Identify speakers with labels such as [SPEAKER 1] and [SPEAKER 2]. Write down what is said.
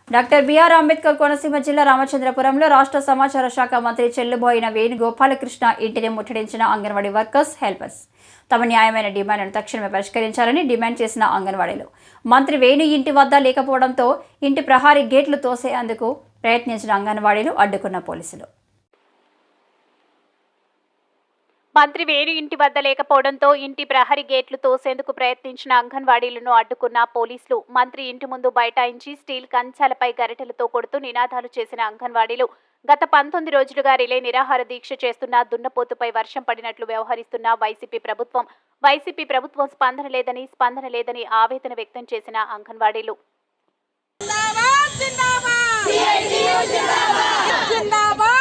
[SPEAKER 1] Doctor BR Ambedkar Konaseema జిల్లా రామచంద్రపురంలో రాష్ట్ర సమాచార శాఖ మంత్రి చెల్లుబోయిన వేణుగోపాలకృష్ణ ఇంటిని ముట్టడించిన అంగన్వాడీ వర్కర్స్ హెల్పర్స్ తమ న్యాయమైన డిమాండ్ను తక్షణమే పరిష్కరించాలని డిమాండ్ చేసిన అంగన్వాడీలు మంత్రి వేణు ఇంటి వద్ద లేకపోవడంతో ఇంటి ప్రహారీ గేట్లు తోసేందుకు ప్రయత్నించిన అంగన్వాడీలు అడ్డుకున్న పోలీసులు.
[SPEAKER 2] మంత్రి వేణు ఇంటి వద్ద లేకపోవడంతో ఇంటి ప్రహరీ గేట్లు తోసేందుకు ప్రయత్నించిన అంగన్వాడీలను అడ్డుకున్న పోలీసులు మంత్రి ఇంటి ముందు బైఠాయించి స్టీల్ కంచాలపై గరిటెలతో కొడుతూ నినాదాలు చేసిన అంగన్వాడీలు గత 19 రోజులుగా రిలే నిరాహార దీక్ష చేస్తున్న దున్నపోతుపై వర్షం పడినట్లు వ్యవహరిస్తున్న వైసీపీ ప్రభుత్వం స్పందన లేదని ఆవేదన వ్యక్తం చేసిన అంగన్వాడీలు
[SPEAKER 3] జిందాబాద్